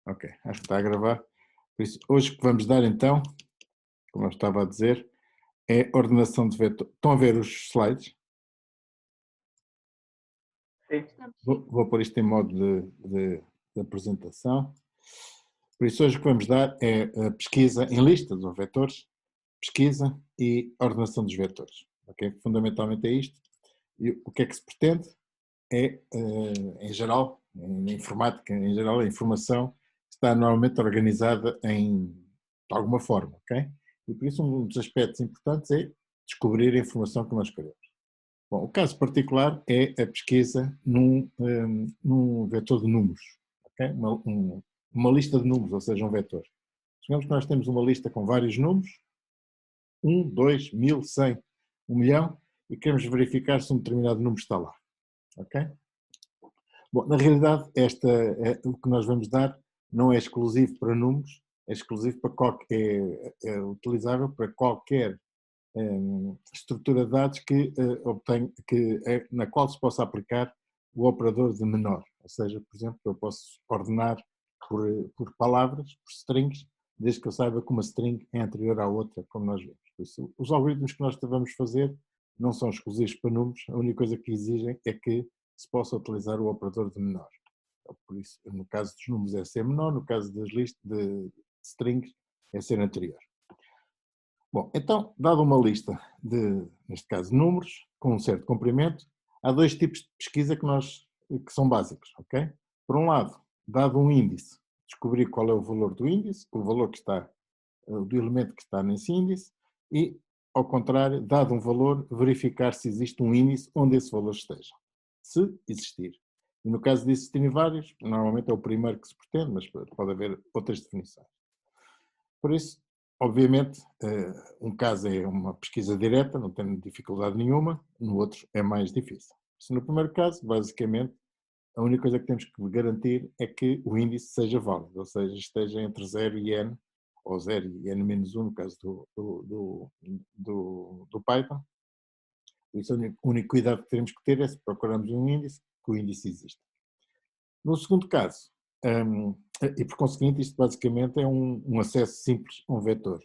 Ok, acho que está a gravar. Por isso, hoje o que vamos dar então, como eu estava a dizer, é ordenação de vetor. Estão a ver os slides? Sim. Vou pôr isto em modo de apresentação. Por isso, hoje o que vamos dar é a pesquisa em listas ou vetores, pesquisa e ordenação dos vetores. Ok? Fundamentalmente é isto. E o que é que se pretende? É, em geral, na informática, em geral, a informação está normalmente organizada de alguma forma, ok? E por isso um dos aspectos importantes é descobrir a informação que nós queremos. Bom, o caso particular é a pesquisa num vetor de números, ok? Uma lista de números, ou seja, um vetor. Digamos que nós temos uma lista com vários números, 1, 2, 1000, 100, 1 milhão, e queremos verificar se um determinado número está lá, ok? Bom, na realidade, o que nós vamos dar não é exclusivo para números, é exclusivo para é utilizável para qualquer estrutura de dados que na qual se possa aplicar o operador de menor. Ou seja, por exemplo, eu posso ordenar por palavras, por strings, desde que eu saiba que uma string é anterior à outra, como nós vemos. Por isso, os algoritmos que nós vamos fazer não são exclusivos para números, a única coisa que exigem é que se possa utilizar o operador de menor. Por isso, no caso dos números é ser menor, no caso das listas de strings é ser anterior. Bom, então, dada uma lista neste caso, números, com um certo comprimento, há dois tipos de pesquisa que são básicos, ok? Por um lado, dado um índice, descobrir qual é o valor do índice, o valor que está, do elemento que está nesse índice, e, ao contrário, dado um valor, verificar se existe um índice onde esse valor esteja, se existir. E no caso de existirem vários, normalmente é o primeiro que se pretende, mas pode haver outras definições. Por isso, obviamente, um caso é uma pesquisa direta, não tem dificuldade nenhuma, no outro é mais difícil. Se no primeiro caso, basicamente, a única coisa que temos que garantir é que o índice seja válido, ou seja, esteja entre 0 e n, ou 0 e n-1 no caso do Python. Isso, o único cuidado que temos que ter é se procuramos um índice, que o índice existe. No segundo caso, e por conseguinte, isto basicamente é um acesso simples a um vetor.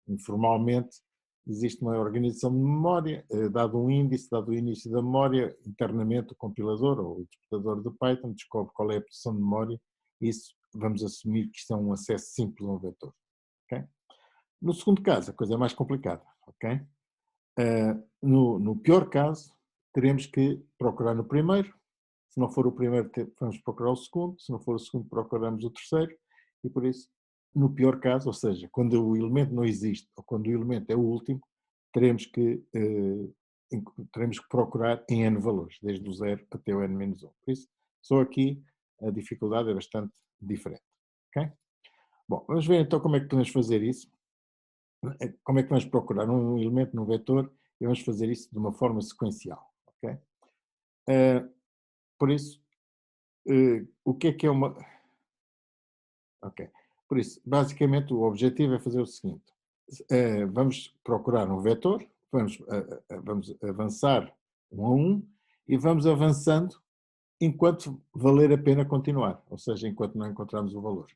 Informalmente, existe uma organização de memória, dado um índice, dado o início da memória, internamente o compilador ou o interpretador de Python descobre qual é a posição de memória, e isso vamos assumir que isto é um acesso simples a um vetor. Okay? No segundo caso, a coisa é mais complicada. Okay? No pior caso, teremos que procurar no primeiro. Se não for o primeiro, vamos procurar o segundo. Se não for o segundo, procuramos o terceiro. E por isso, no pior caso, ou seja, quando o elemento não existe ou quando o elemento é o último, teremos que, teremos que procurar em n valores, desde o 0 até o n-1. Por isso, só aqui a dificuldade é bastante diferente. Okay? Bom, vamos ver então como é que podemos fazer isso. Como é que vamos procurar um elemento num vetor e vamos fazer isso de uma forma sequencial. Okay? Por isso, o que é uma... Ok. Por isso, basicamente o objetivo é fazer o seguinte. Vamos procurar um vetor, vamos avançar um a um e vamos avançando enquanto valer a pena continuar, ou seja, enquanto não encontrarmos o valor.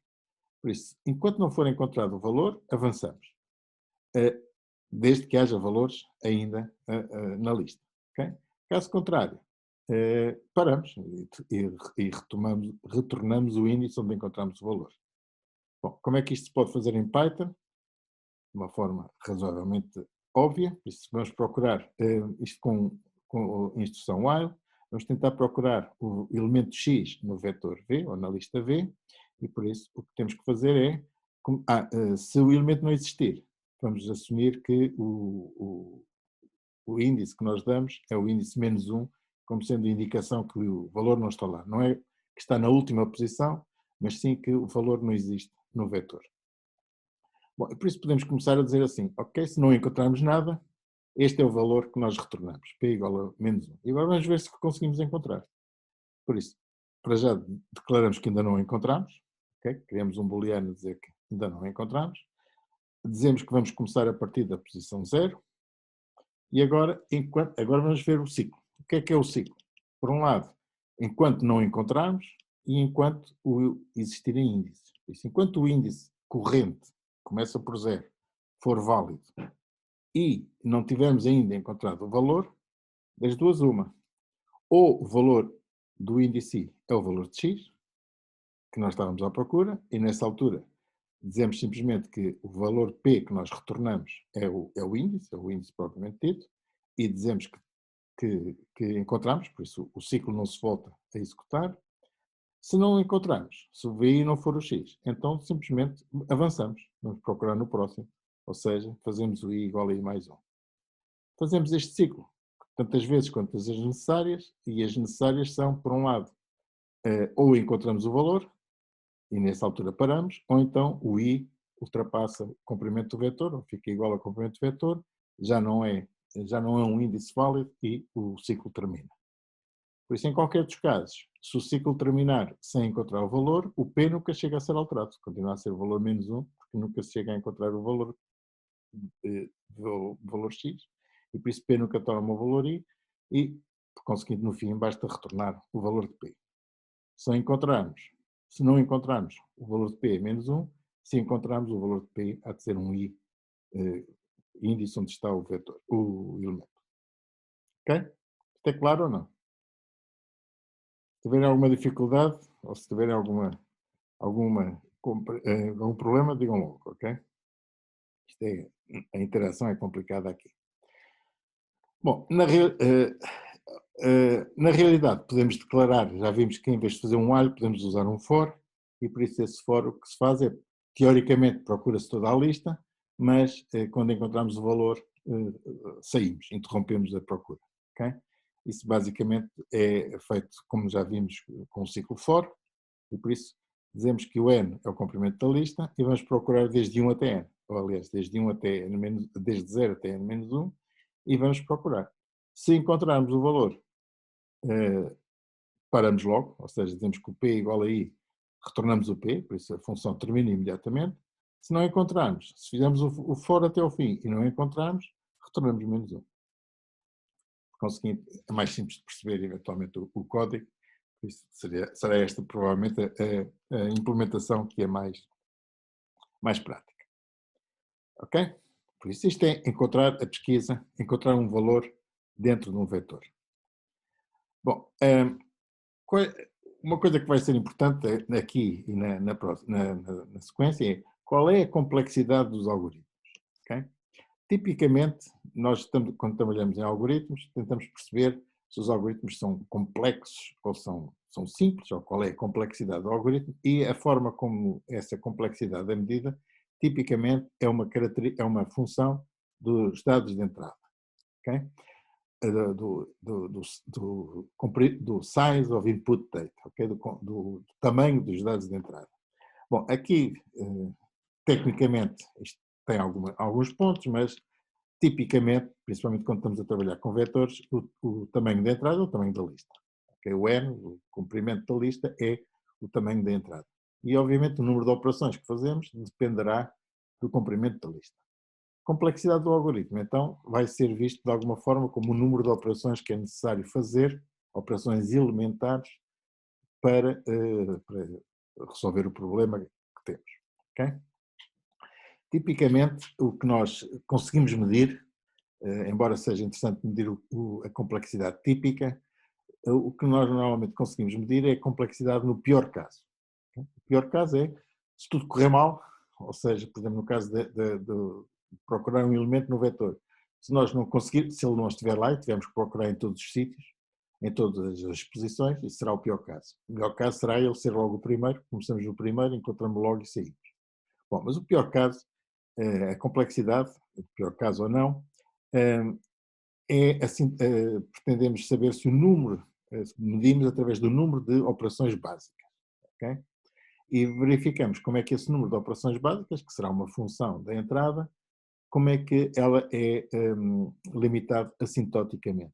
Por isso, enquanto não for encontrado o valor, avançamos. Desde que haja valores ainda na lista. Okay? Caso contrário, paramos e retornamos o índice onde encontramos o valor. Bom, como é que isto se pode fazer em Python? De uma forma razoavelmente óbvia. Isso, vamos procurar isto com a instrução while. Vamos tentar procurar o elemento x no vetor v, ou na lista v, e por isso o que temos que fazer é, se o elemento não existir, vamos assumir que o índice que nós damos é o índice -1, como sendo indicação que o valor não está lá. Não é que está na última posição, mas sim que o valor não existe no vetor. Bom, por isso podemos começar a dizer assim, ok, se não encontrarmos nada, este é o valor que nós retornamos, p igual a -1. E agora vamos ver se conseguimos encontrar. Por isso, para já declaramos que ainda não encontramos, ok? Criamos um booleano a dizer que ainda não encontramos, dizemos que vamos começar a partir da posição 0, e agora vamos ver o ciclo. O que é o ciclo? Por um lado, enquanto não encontrarmos e enquanto existirem índices. Por isso, enquanto o índice corrente começa por 0, for válido e não tivermos ainda encontrado o valor, das duas uma. Ou o valor do índice é o valor de x, que nós estávamos à procura, e nessa altura dizemos simplesmente que o valor P que nós retornamos é o índice propriamente dito, e dizemos que encontramos, por isso o ciclo não se volta a executar. Se não encontrarmos, se o VI não for o X, então simplesmente avançamos, vamos procurar no próximo, ou seja, fazemos o I igual a I mais 1. Fazemos este ciclo tantas vezes quantas as necessárias, e as necessárias são, por um lado, ou encontramos o valor, e nessa altura paramos, ou então o I ultrapassa o comprimento do vetor, ou fica igual ao comprimento do vetor, já não é um índice válido e o ciclo termina. Por isso, em qualquer dos casos, se o ciclo terminar sem encontrar o valor, o P nunca chega a ser alterado, continua a ser o valor menos 1, porque nunca se chega a encontrar o valor X, e por isso P nunca torna o valor I, e, por conseguinte, no fim, basta retornar o valor de P. Se não encontrarmos o valor de P é menos 1, se encontrarmos o valor de P, há de ser um I, índice onde está o vetor, o elemento. Ok? Isto é claro ou não? Se tiverem alguma dificuldade, ou se tiverem algum problema, digam logo, ok? A interação é complicada aqui. Bom, na realidade podemos declarar, já vimos que em vez de fazer um while podemos usar um for, e por isso esse for o que se faz é, teoricamente procura-se toda a lista, mas quando encontramos o valor saímos, interrompemos a procura, ok? Isso basicamente é feito, como já vimos, com o ciclo for, e por isso dizemos que o n é o comprimento da lista e vamos procurar desde 1 até n, ou aliás, desde 1 até n, desde 0 até n menos 1, e vamos procurar. Se encontrarmos o valor, paramos logo, ou seja, dizemos que o P é igual a I, retornamos o P, por isso a função termina imediatamente. Se não encontrarmos, se fizermos o for até ao fim e não encontrarmos, retornamos menos 1. Por conseguinte, é mais simples de perceber eventualmente o código, por isso será esta provavelmente a implementação que é mais prática. Ok? Por isso isto é encontrar a pesquisa, encontrar um valor dentro de um vetor. Bom, uma coisa que vai ser importante aqui e na sequência é qual é a complexidade dos algoritmos. Okay? Tipicamente, nós quando trabalhamos em algoritmos, tentamos perceber se os algoritmos são complexos ou são simples, ou qual é a complexidade do algoritmo, e a forma como essa complexidade é medida, tipicamente é uma função dos dados de entrada. Okay? Do size of input data, okay? do tamanho dos dados de entrada. Bom, aqui, tecnicamente, isto tem alguns pontos, mas tipicamente, principalmente quando estamos a trabalhar com vetores, o tamanho da entrada é o tamanho da lista. Okay? O n, o comprimento da lista, é o tamanho da entrada. E, obviamente, o número de operações que fazemos dependerá do comprimento da lista. Complexidade do algoritmo, então, vai ser visto de alguma forma como o número de operações que é necessário fazer, operações elementares, para resolver o problema que temos. Okay? Tipicamente, o que nós conseguimos medir, embora seja interessante medir a complexidade típica, o que nós normalmente conseguimos medir é a complexidade no pior caso. Okay? O pior caso é, se tudo correr mal, ou seja, por exemplo, no caso de procurar um elemento no vetor. Se nós não conseguirmos, se ele não estiver lá e tivermos que procurar em todos os sítios, em todas as posições, isso será o pior caso. O melhor caso será ele ser logo o primeiro, começamos no primeiro, encontramos logo e saímos. Bom, mas o pior caso, a complexidade, o pior caso ou não, é assim, pretendemos saber se o número, medimos através do número de operações básicas. Okay? E verificamos como é que esse número de operações básicas, que será uma função da entrada, como é que ela é limitada assintoticamente.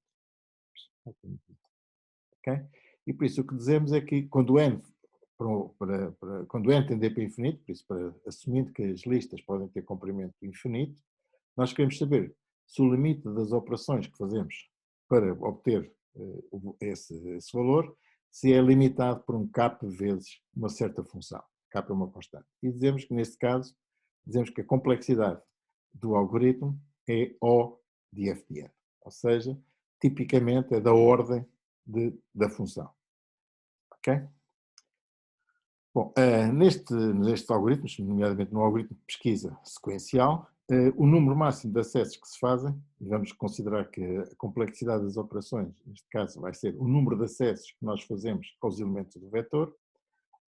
Okay? E por isso o que dizemos é que quando n, quando n tender para infinito, por isso assumindo que as listas podem ter comprimento infinito, nós queremos saber se o limite das operações que fazemos para obter esse valor, se é limitado por um cap vezes uma certa função. K é uma constante. E dizemos que, neste caso, dizemos que a complexidade do algoritmo é O de f de n. Ou seja, tipicamente é da ordem da função. Ok? Bom, nestes algoritmos, nomeadamente no algoritmo de pesquisa sequencial, o número máximo de acessos que se fazem, e vamos considerar que a complexidade das operações, neste caso vai ser o número de acessos que nós fazemos aos elementos do vetor,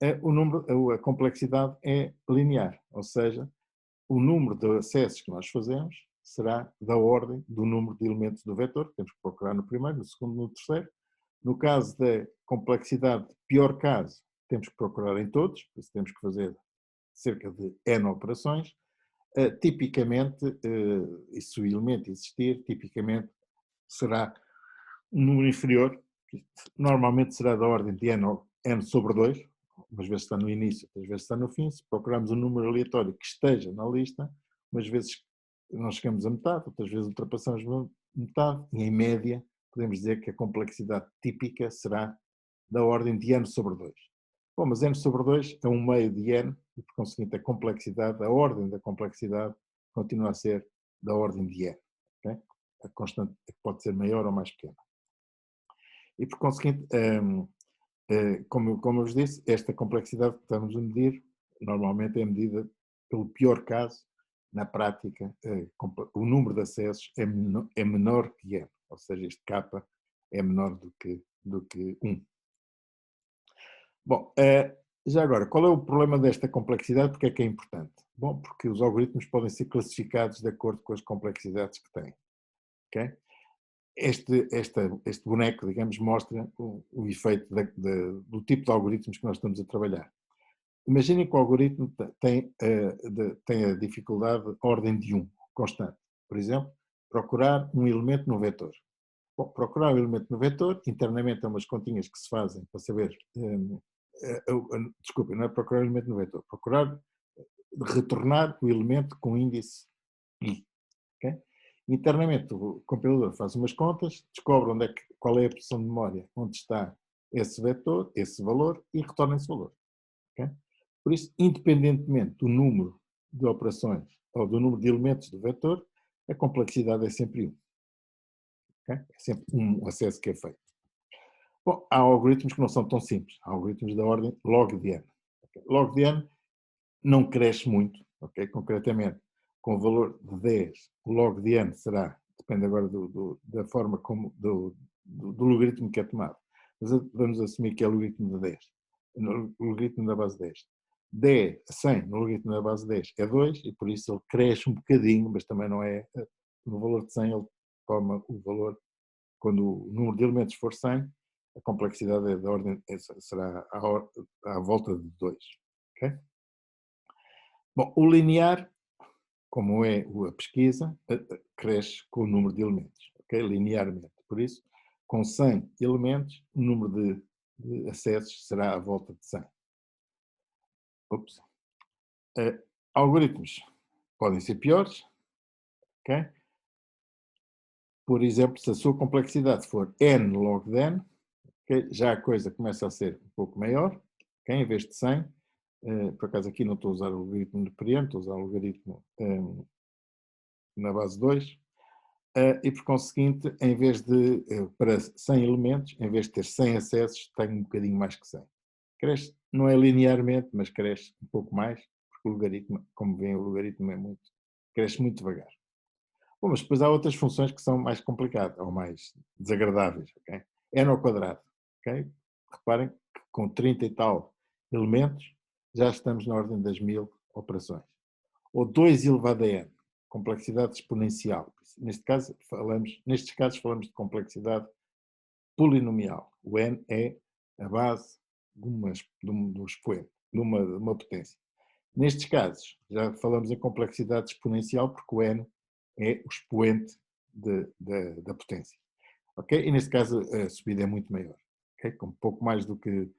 a complexidade é linear, ou seja, o número de acessos que nós fazemos será da ordem do número de elementos do vetor, que temos que procurar no primeiro, no segundo, no terceiro. No caso da complexidade, pior caso, temos que procurar em todos, por isso temos que fazer cerca de N operações. Tipicamente, e se o elemento existir, tipicamente será um número inferior, normalmente será da ordem de N sobre 2, umas vezes está no início, outras vezes está no fim. Se procurarmos um número aleatório que esteja na lista, umas vezes não chegamos a metade, outras vezes ultrapassamos metade, e em média podemos dizer que a complexidade típica será da ordem de N sobre 2. Bom, mas N sobre 2 é um meio de N, e por conseguinte a complexidade, a ordem da complexidade continua a ser da ordem de N. Okay? A constante pode ser maior ou mais pequena. E por conseguinte, como eu vos disse, esta complexidade que estamos a medir, normalmente é medida pelo pior caso. Na prática, o número de acessos é menor que N, ou seja, este K é menor do que 1. Bom, já agora, qual é o problema desta complexidade? Porque é que é importante? Bom, porque os algoritmos podem ser classificados de acordo com as complexidades que têm. Okay? Este boneco, digamos, mostra o efeito do tipo de algoritmos que nós estamos a trabalhar. Imaginem que o algoritmo tem a dificuldade ordem de 1, constante. Por exemplo, procurar um elemento no vetor. Bom, procurar um elemento no vetor, internamente há umas continhas que se fazem para saber, desculpem, não é procurar o elemento no vetor, procurar retornar o elemento com índice i. Okay? Internamente o compilador faz umas contas, descobre qual é a posição de memória onde está esse vetor, esse valor, e retorna esse valor. Okay? Por isso, independentemente do número de operações ou do número de elementos do vetor, a complexidade é sempre 1. Okay? É sempre um acesso que é feito. Bom, há algoritmos que não são tão simples. Há algoritmos da ordem log de n. Okay? Log de n não cresce muito, okay? Concretamente, com o valor de 10, o log de n será, depende agora da forma como, do logaritmo que é tomado. Mas vamos assumir que é o logaritmo de 10, o logaritmo da base 10. 100 no logaritmo da base 10 é 2, e por isso ele cresce um bocadinho, mas também não é, no valor de 100 ele toma o valor, quando o número de elementos for 100, a complexidade é da ordem, será à volta de 2. Okay? Bom, o linear, como é a pesquisa, cresce com o número de elementos, okay? Linearmente. Por isso, com 100 elementos, o número de acessos será à volta de 100. Ups. Algoritmos podem ser piores, ok? Por exemplo, se a sua complexidade for n log de n, okay? Já a coisa começa a ser um pouco maior, okay? Em vez de 100, por acaso aqui não estou a usar o logaritmo de Periano, estou a usar o logaritmo na base 2, e por conseguinte, em vez de, para 100 elementos, em vez de ter 100 acessos, tenho um bocadinho mais que 100. Cresce, não é linearmente, mas cresce um pouco mais, porque o logaritmo, como veem, o logaritmo cresce muito devagar. Bom, mas depois há outras funções que são mais complicadas, ou mais desagradáveis, ok? N ao quadrado, ok? Reparem que com 30 e tal elementos, já estamos na ordem das 1000 operações. Ou 2 elevado a n, complexidade exponencial. Nestes casos falamos de complexidade polinomial. O n é a base de um expoente, de uma potência. Nestes casos, já falamos em complexidade exponencial porque o n é o expoente da potência. Okay? E neste caso a subida é muito maior. Okay? Com um pouco mais do que,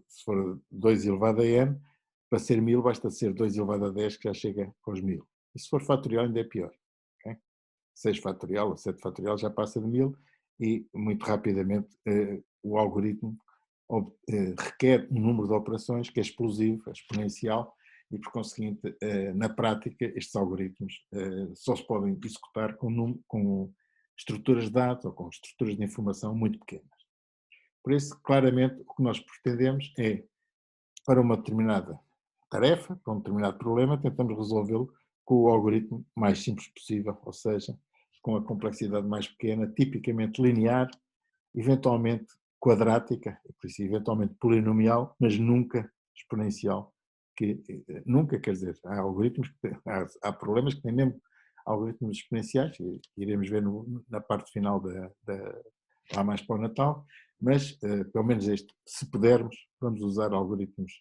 se for 2 elevado a n, para ser 1000 basta ser 2 elevado a 10 que já chega aos 1000. E se for fatorial ainda é pior. Okay? 6 fatorial ou 7 fatorial já passa de 1000 e muito rapidamente o algoritmo requer um número de operações que é explosivo, é exponencial, e por conseguinte, na prática, estes algoritmos só se podem executar com estruturas de dados ou com estruturas de informação muito pequenas. Por isso, claramente, o que nós pretendemos é, para uma determinada tarefa, para um determinado problema, tentamos resolvê-lo com o algoritmo mais simples possível, ou seja, com a complexidade mais pequena, tipicamente linear, eventualmente quadrática, por isso eventualmente polinomial, mas nunca exponencial, que nunca, quer dizer, há algoritmos, há problemas que têm mesmo algoritmos exponenciais, e iremos ver na parte final lá mais para o Natal, mas pelo menos este, se pudermos, vamos usar algoritmos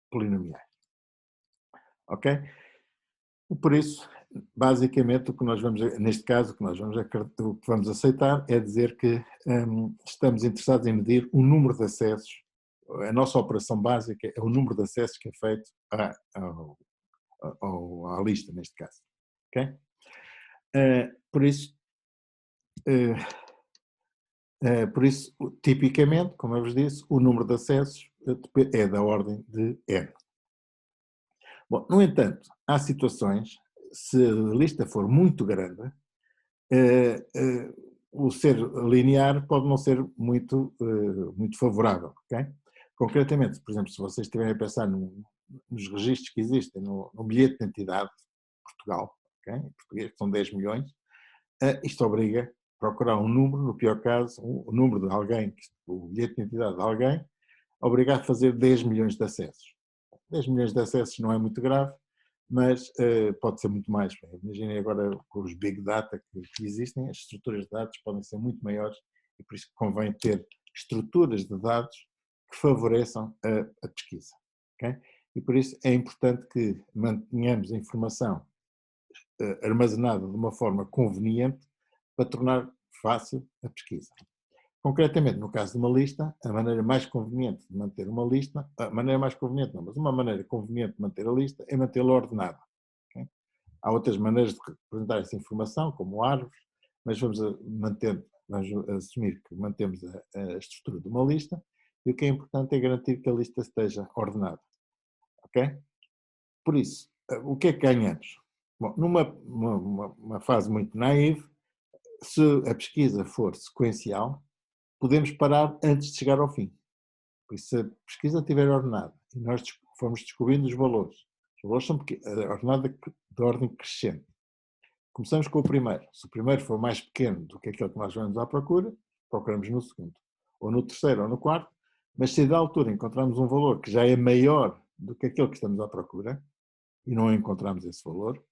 polinomiais. Ok? E por isso, basicamente, o que nós vamos, neste caso, o que vamos aceitar é dizer que estamos interessados em medir o número de acessos. A nossa operação básica é o número de acessos que é feito à lista, neste caso. Ok? Por isso, tipicamente, como eu vos disse, o número de acessos é da ordem de n. Bom, no entanto, há situações, se a lista for muito grande, o ser linear pode não ser muito favorável, ok? Concretamente, por exemplo, se vocês estiverem a pensar nos registros que existem no bilhete de identidade de Portugal, ok? Em português, que são 10 milhões, isto obriga a procurar um número, no pior caso, o número de alguém, o bilhete de identidade de alguém, obriga a fazer 10 milhões de acessos. 10 milhões de acessos não é muito grave, mas pode ser muito mais. Imaginem agora com os big data que existem, as estruturas de dados podem ser muito maiores e por isso convém ter estruturas de dados que favoreçam a pesquisa. Okay? E por isso é importante que mantenhamos a informação armazenada de uma forma conveniente para tornar fácil a pesquisa. Concretamente, no caso de uma lista, a maneira mais conveniente de manter uma lista, a maneira mais conveniente não, mas uma maneira conveniente de manter a lista é mantê-la ordenada. Okay? Há outras maneiras de representar essa informação, como árvores, mas vamos assumir que mantemos a estrutura de uma lista e o que é importante é garantir que a lista esteja ordenada. Ok? Por isso, o que é que ganhamos? Bom, numa fase muito naive, se a pesquisa for sequencial, podemos parar antes de chegar ao fim. Por isso, se a pesquisa estiver ordenada e nós formos descobrindo os valores são ordenados de ordem crescente. Começamos com o primeiro. Se o primeiro for mais pequeno do que aquele que nós vamos à procura, procuramos no segundo. Ou no terceiro ou no quarto, mas se da altura encontramos um valor que já é maior do que aquele que estamos à procura e não encontramos esse valor,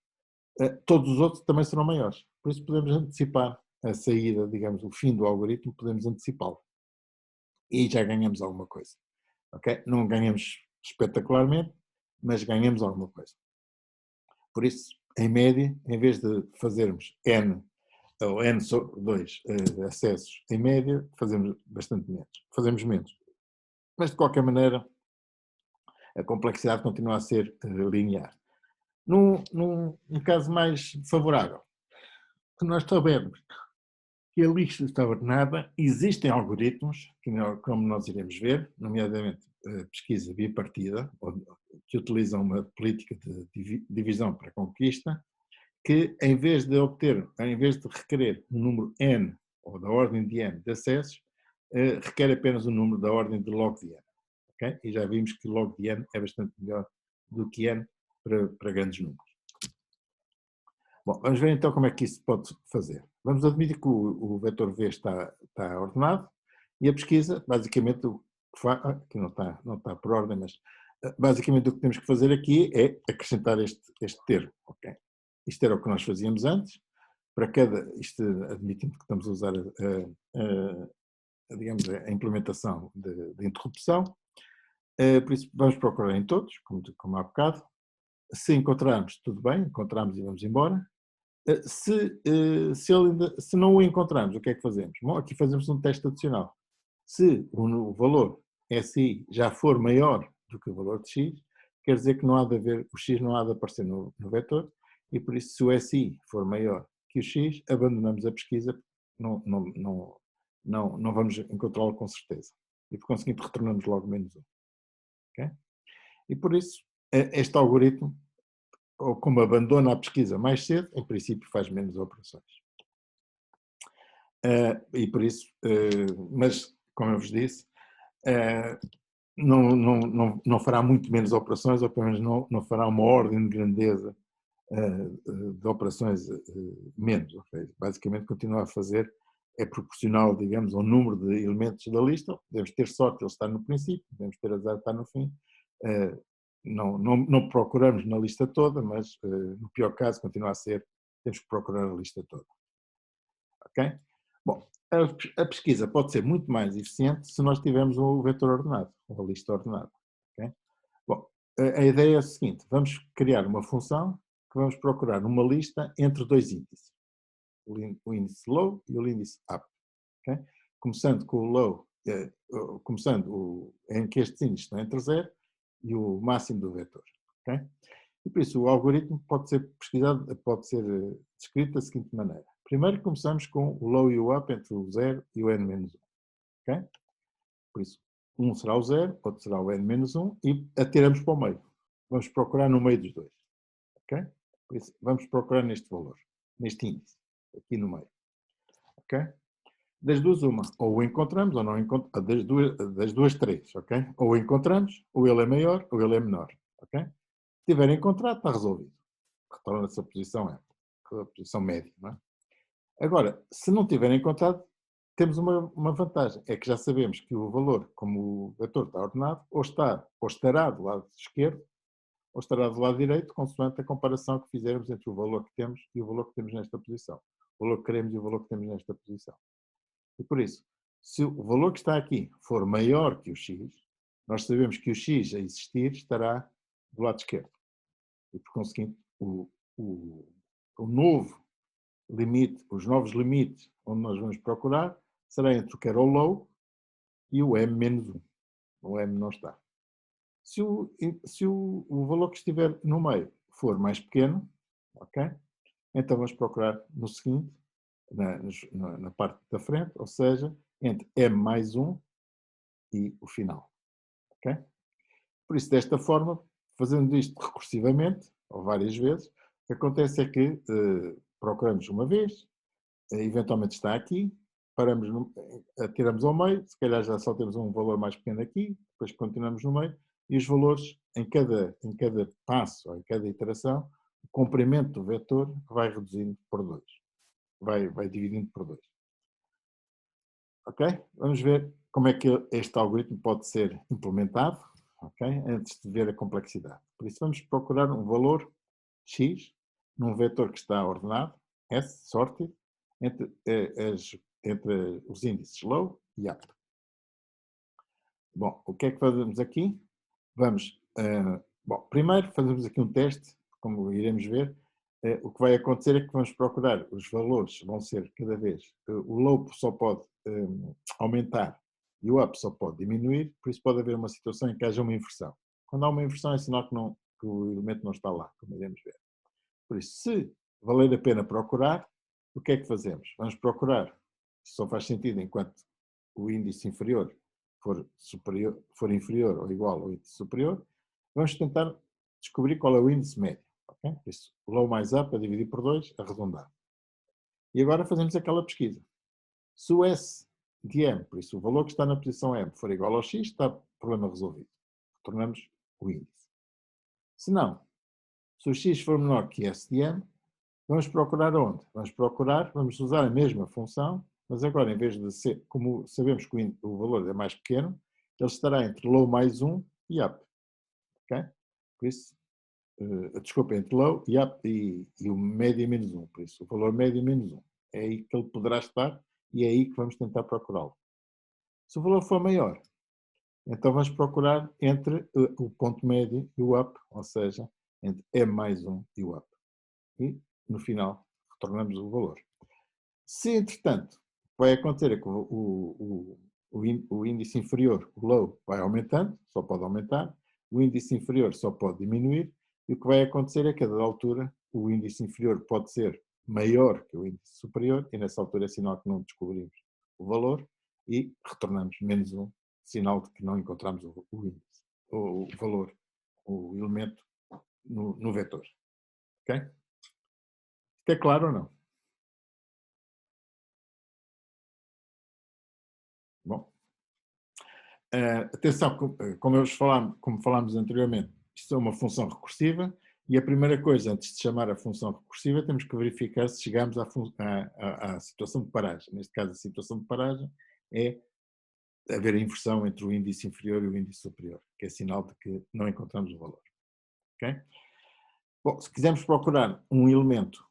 todos os outros também serão maiores. Por isso podemos antecipar a saída, digamos, o fim do algoritmo, podemos antecipá-lo. E já ganhamos alguma coisa. Okay? Não ganhamos espetacularmente, mas ganhamos alguma coisa. Por isso, em média, em vez de fazermos N ou N2 acessos em média, fazemos bastante menos. Fazemos menos. Mas, de qualquer maneira, a complexidade continua a ser linear. Num caso mais favorável, que nós sabemos que a lista está ordenada, existem algoritmos, como nós iremos ver, nomeadamente pesquisa bipartida, que utilizam uma política de divisão para conquista, que em vez de requerer um número n, ou da ordem de n de acessos, requer apenas um número da ordem de log de n. Okay? E já vimos que log de n é bastante melhor do que n para grandes números. Bom, vamos ver então como é que isso se pode fazer. Vamos admitir que o vetor V está ordenado e a pesquisa, basicamente, aqui não está por ordem, mas basicamente o que temos que fazer aqui é acrescentar este termo. Okay? Isto era o que nós fazíamos antes. Para admitindo que estamos a usar digamos, a implementação de interrupção. Por isso vamos procurar em todos, como há bocado. Se encontrarmos, tudo bem, encontramos e vamos embora. Se não o encontrarmos, o que é que fazemos? Bom, aqui fazemos um teste adicional. Se o valor SI já for maior do que o valor de X, quer dizer que não há de haver, o X não há de aparecer no vetor, e por isso, se o SI for maior que o X, abandonamos a pesquisa, não vamos encontrá-lo com certeza. E por conseguinte retornamos logo menos 1. Okay? E por isso, este algoritmo, ou como abandona a pesquisa mais cedo, em princípio faz menos operações. E por isso, mas como eu vos disse, não fará muito menos operações, ou pelo menos não fará uma ordem de grandeza de operações menos. Okay? Basicamente continua a fazer, é proporcional, digamos, ao número de elementos da lista. Podemos ter sorte de ele estar no princípio, podemos ter azar de estar no fim. Não procuramos na lista toda, mas no pior caso continua a ser, temos que procurar a lista toda. Ok? Bom, a pesquisa pode ser muito mais eficiente se nós tivermos o vetor ordenado, ou a lista ordenada. Okay? Bom, a ideia é a seguinte: vamos criar uma função que vamos procurar numa lista entre dois índices, o índice low e o índice up. Okay? Começando com o low, em que estes índices estão entre 0 e o máximo do vetor. Okay? E por isso o algoritmo pode ser pesquisado, pode ser descrito da seguinte maneira. Primeiro começamos com o low e o up entre o 0 e o n-1. Okay? Por isso, um será o 0, outro será o n-1 e atiramos para o meio. Vamos procurar no meio dos dois. Okay? Por isso, vamos procurar neste valor, neste índice, aqui no meio. Okay? Das duas, uma. Ou o encontramos ou não encontramos. Das duas, três. Okay? Ou o encontramos, ou ele é maior, ou ele é menor. Okay? Se tiver encontrado, está resolvido. Retorna-se a posição a posição média. Não é? Agora, se não tiver encontrado, temos uma vantagem. É que já sabemos que o valor, como o vetor está ordenado, ou estará do lado esquerdo, ou estará do lado direito, consoante a comparação que fizermos entre o valor que temos e o valor que temos nesta posição. O valor que queremos e o valor que temos nesta posição. E por isso, se o valor que está aqui for maior que o x, nós sabemos que o x a existir estará do lado esquerdo. E por conseguinte, o novo limite, os novos limites onde nós vamos procurar, será entre o que era o low e o m-1. O m não está. Se o valor que estiver no meio for mais pequeno, ok? Então vamos procurar no seguinte, na parte da frente, ou seja, entre m mais 1 e o final. Ok? Por isso, desta forma, fazendo isto recursivamente, ou várias vezes, o que acontece é que procuramos uma vez, eventualmente está aqui, paramos, tiramos ao meio, se calhar já só temos um valor mais pequeno aqui, depois continuamos no meio, e os valores, em cada passo, ou em cada iteração, o comprimento do vetor vai reduzindo por 2. Vai dividindo por 2. Ok? Vamos ver como é que este algoritmo pode ser implementado, ok? Antes de ver a complexidade. Por isso vamos procurar um valor x num vetor que está ordenado, S, sorted, entre os índices low e up. Bom, o que é que fazemos aqui? Vamos, primeiro fazemos aqui um teste, como iremos ver. O que vai acontecer é que vamos procurar, os valores vão ser cada vez, o low só pode aumentar e o up só pode diminuir, por isso pode haver uma situação em que haja uma inversão. Quando há uma inversão é sinal que o elemento não está lá, como iremos ver. Por isso, se valer a pena procurar, o que é que fazemos? Vamos procurar, isso só faz sentido enquanto o índice inferior for inferior ou igual ao índice superior, vamos tentar descobrir qual é o índice médio. Okay? Por isso, low mais up a dividir por 2, arredondar. E agora fazemos aquela pesquisa. Se o S de M, por isso o valor que está na posição M, for igual ao X, está o problema resolvido. Retornamos o índice. Se não, se o X for menor que S de M, vamos procurar onde? Vamos usar a mesma função, mas agora em vez de ser, como sabemos que o valor é mais pequeno, ele estará entre low mais 1 e up. Ok? Por isso, desculpa, entre low e up e o médio menos 1. Por isso, o valor médio menos 1. É aí que ele poderá estar e é aí que vamos tentar procurá-lo. Se o valor for maior, então vamos procurar entre o ponto médio e o up, ou seja, entre M mais 1 e o up. E, no final, retornamos o valor. Se, entretanto, vai acontecer que o índice inferior, o low, vai aumentando, só pode aumentar, o índice inferior só pode diminuir, e o que vai acontecer é que, a dada altura, o índice inferior pode ser maior que o índice superior, e nessa altura é sinal que não descobrimos o valor, e retornamos menos 1 sinal de que não encontramos o índice, o valor, o elemento no vetor. Ok? Isto é claro ou não? Bom, atenção, como falámos anteriormente, isto é uma função recursiva e a primeira coisa, antes de chamar a função recursiva, temos que verificar se chegamos à situação de paragem. Neste caso, a situação de paragem é haver a inversão entre o índice inferior e o índice superior, que é sinal de que não encontramos o valor. Okay? Bom, se quisermos procurar um elemento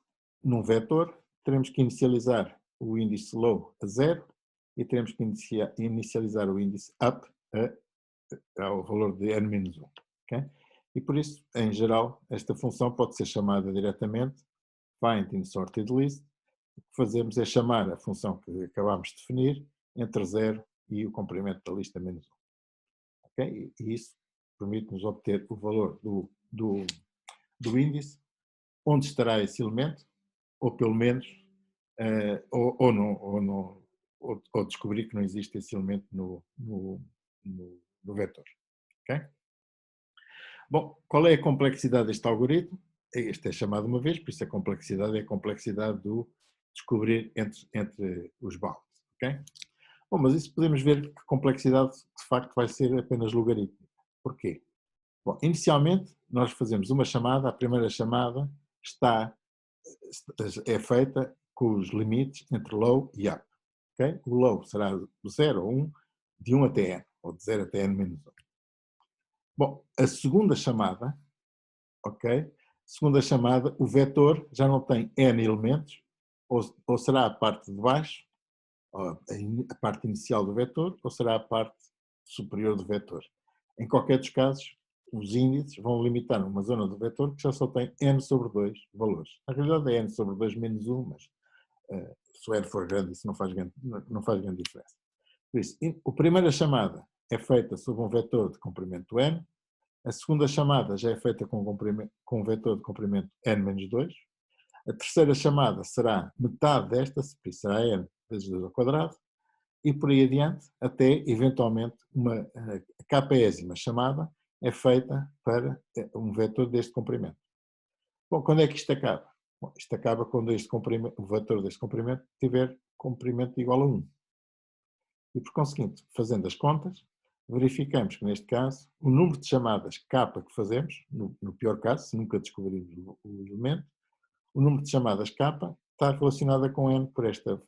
num vetor, teremos que inicializar o índice low a 0 e teremos que inicializar o índice up ao valor de n-1. Okay? E por isso, em geral, esta função pode ser chamada diretamente find in sorted list. O que fazemos é chamar a função que acabámos de definir entre 0 e o comprimento da lista menos 1. Okay? E isso permite-nos obter o valor do índice, onde estará esse elemento, ou pelo menos, ou descobrir que não existe esse elemento no vetor. Okay? Bom, qual é a complexidade deste algoritmo? Este é chamado uma vez, por isso a complexidade é a complexidade do descobrir entre os bounds. Okay? Bom, mas isso podemos ver que a complexidade de facto vai ser apenas logarítmica. Porquê? Bom, inicialmente nós fazemos uma chamada, a primeira chamada é feita com os limites entre low e up. Okay? O low será do 0 ou 1, de 1 até n, ou de 0 até n-1. Bom, a segunda chamada, ok? Segunda chamada, o vetor já não tem n elementos, ou será a parte de baixo, a parte inicial do vetor, ou será a parte superior do vetor. Em qualquer dos casos, os índices vão limitar uma zona do vetor que já só tem n sobre 2 valores. Na realidade é n sobre 2 menos 1, mas se o n for grande, isso não faz grande diferença. Por isso, a primeira chamada é feita sobre um vetor de comprimento n, a segunda chamada já é feita com um vetor de comprimento n-2, a terceira chamada será metade desta, por isso será n vezes 2 ao quadrado, e por aí adiante, até eventualmente uma késima chamada é feita para um vetor deste comprimento. Bom, quando é que isto acaba? Bom, isto acaba quando o vetor deste comprimento tiver comprimento igual a 1. E por conseguinte, fazendo as contas, verificamos que neste caso o número de chamadas k que fazemos, no pior caso, se nunca descobrimos o elemento, o número de chamadas k está relacionada com n por esta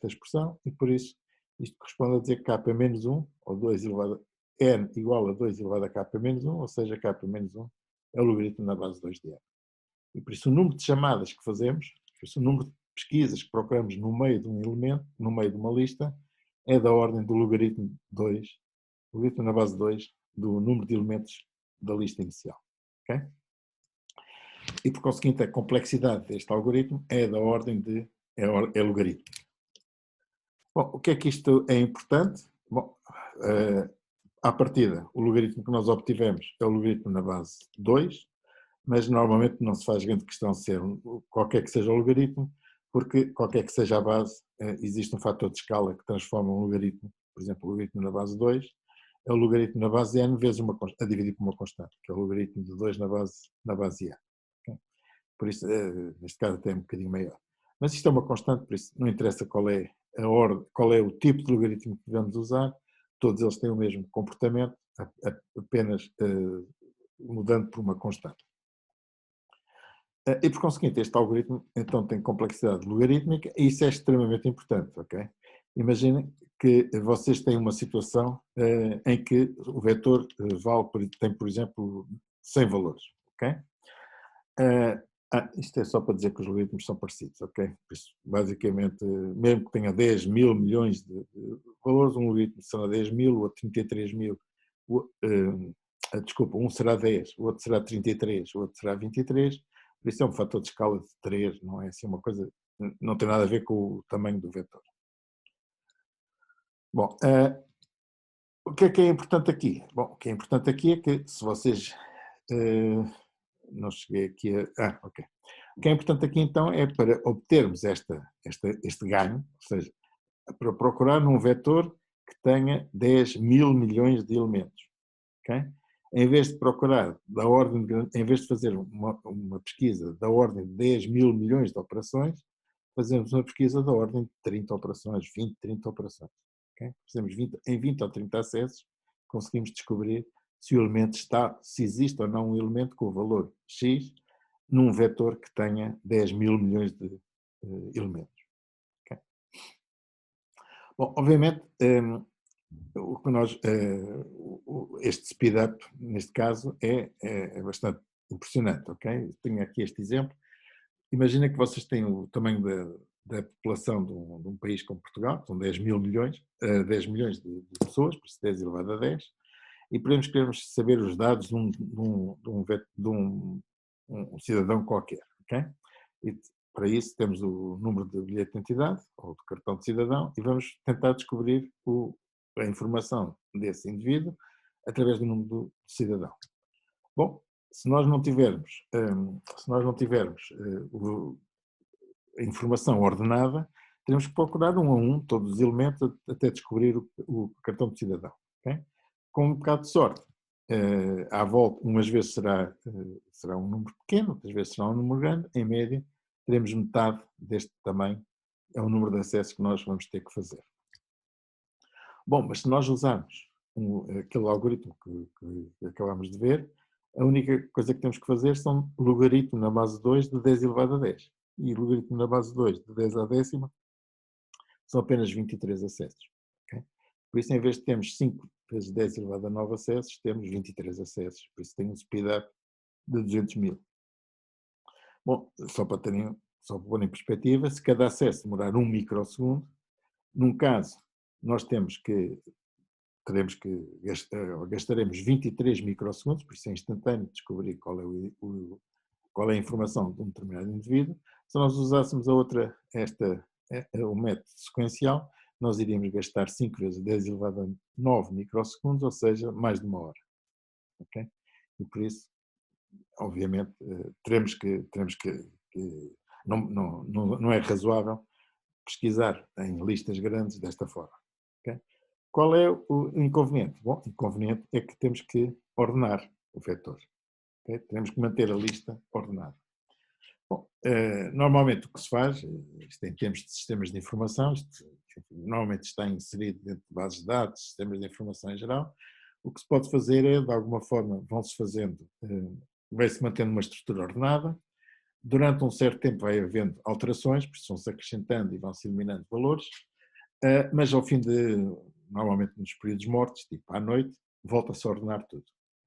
expressão e por isso isto corresponde a dizer que k é menos 1, ou 2 elevado a n igual a 2 elevado a k menos 1, ou seja, k menos 1 é o logaritmo na base 2 de n. E por isso o número de chamadas que fazemos, por isso o número de pesquisas que procuramos no meio de um elemento, no meio de uma lista, é da ordem do logaritmo 2, logaritmo na base 2 do número de elementos da lista inicial. Okay? E por conseguinte a complexidade deste algoritmo é da ordem de é logaritmo. Bom, o que é que isto é importante? Bom, à partida, o logaritmo que nós obtivemos é o logaritmo na base 2, mas normalmente não se faz grande questão de ser qualquer que seja o logaritmo, porque qualquer que seja a base, existe um fator de escala que transforma um logaritmo, por exemplo, o logaritmo na base 2, é o logaritmo na base n vezes a dividir por uma constante, que é o logaritmo de 2 na base n. Okay? Por isso, neste caso até é um bocadinho maior. Mas isto é uma constante, por isso não interessa qual é a ordem, qual é o tipo de logaritmo que devemos usar, todos eles têm o mesmo comportamento, apenas mudando por uma constante. E por conseguinte, este algoritmo então tem complexidade logarítmica e isso é extremamente importante, ok? Imaginem que vocês têm uma situação em que o vetor tem, por exemplo, 100 valores, ok? Isto é só para dizer que os logaritmos são parecidos, ok? Por isso, basicamente, mesmo que tenha 10 mil milhões de valores, um logaritmo será 10 mil, o outro 33 mil, desculpa, um será 10, o outro será 33, o outro será 23, por isso é um fator de escala de 3, não é assim uma coisa, não tem nada a ver com o tamanho do vetor. Bom, o que é importante aqui? Bom, o que é importante aqui é que se vocês... não cheguei aqui a... ok. O que é importante aqui então é para obtermos este ganho, ou seja, para procurar num vetor que tenha 10 mil milhões de elementos. Okay? Em vez de procurar da ordem em vez de fazer uma pesquisa da ordem de 10 mil milhões de operações, fazemos uma pesquisa da ordem de 30 operações, 20, 30 operações. Okay? Fazemos 20, em 20 ou 30 acessos, conseguimos descobrir se o elemento está, se existe ou não um elemento com o valor X num vetor que tenha 10 mil milhões de elementos. Okay? Bom, obviamente, o que nós, este speed-up, neste caso, é bastante impressionante. Okay? Tenho aqui este exemplo. Imagina que vocês têm o tamanho da população de um país como Portugal, que são 10 mil milhões, 10 milhões de pessoas, por isso 10 elevado a 10, e queremos saber os dados de um cidadão qualquer. Okay? E para isso temos o número de bilhete de identidade, ou de cartão de cidadão, e vamos tentar descobrir a informação desse indivíduo através do número do cidadão. Bom, se nós não tivermos a informação ordenada, temos que procurar um a um todos os elementos até descobrir o cartão de cidadão. Okay? Com um bocado de sorte, à volta, umas vezes será um número pequeno, outras vezes será um número grande, em média teremos metade deste tamanho, é o número de acessos que nós vamos ter que fazer. Bom, mas se nós usarmos aquele algoritmo que acabamos de ver, a única coisa que temos que fazer são logaritmo na base 2 de 10 elevado a 10. E logaritmo na base 2 de 10 à décima são apenas 23 acessos. Okay? Por isso, em vez de termos 5 vezes 10 elevado a 9 acessos, temos 23 acessos. Por isso tem um speed-up de 200 mil. Bom, só para pôr em perspectiva, se cada acesso demorar 1 microsegundo, num caso, nós gastaremos 23 microsegundos, por isso é instantâneo descobrir qual é a informação de um determinado indivíduo. Se nós usássemos o método sequencial, nós iríamos gastar 5 vezes 10 elevado a 9 microsegundos, ou seja, mais de uma hora. Okay? E por isso, obviamente, teremos que não é razoável pesquisar em listas grandes desta forma. Okay? Qual é o inconveniente? Bom, o inconveniente é que temos que ordenar o vetor. Okay? Temos que manter a lista ordenada. Bom, normalmente o que se faz, isto em termos de sistemas de informação, normalmente está inserido dentro de bases de dados, sistemas de informação em geral, o que se pode fazer é, de alguma forma, vai-se mantendo uma estrutura ordenada, durante um certo tempo vai havendo alterações, porque vão-se acrescentando e vão-se eliminando valores, mas ao fim normalmente nos períodos mortos, tipo à noite, volta-se a ordenar tudo.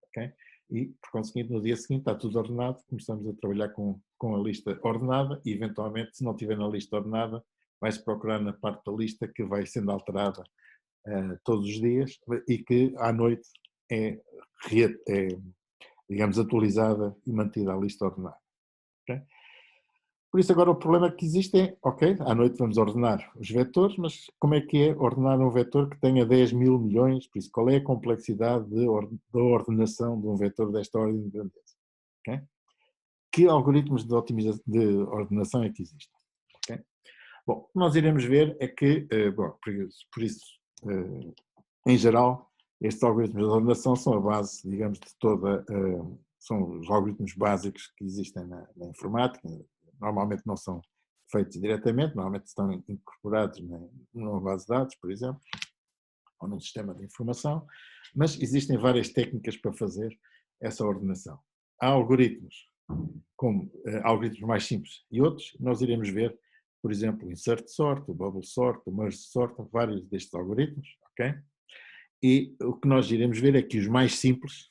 Okay? E, por conseguinte, no dia seguinte está tudo ordenado, começamos a trabalhar com a lista ordenada e, eventualmente, se não tiver na lista ordenada, vai-se procurar na parte da lista que vai sendo alterada todos os dias e que à noite é digamos, atualizada e mantida a lista ordenada. Okay? Por isso agora o problema que existe é, ok, à noite vamos ordenar os vetores, mas como é que é ordenar um vetor que tenha 10 mil milhões? Por isso, qual é a complexidade da ordenação de um vetor desta ordem de grandeza? Okay? Que algoritmos de ordenação é que existem? Okay? Bom, o que nós iremos ver é que, por isso, em geral, estes algoritmos de ordenação são a base, digamos, de são os algoritmos básicos que existem na informática. Normalmente não são feitos diretamente, normalmente estão incorporados numa base de dados, por exemplo, ou num sistema de informação, mas existem várias técnicas para fazer essa ordenação. Há algoritmos, como algoritmos mais simples e outros, nós iremos ver, por exemplo, o insert sort, o bubble sort, o merge sort, vários destes algoritmos, ok? E o que nós iremos ver é que os mais simples,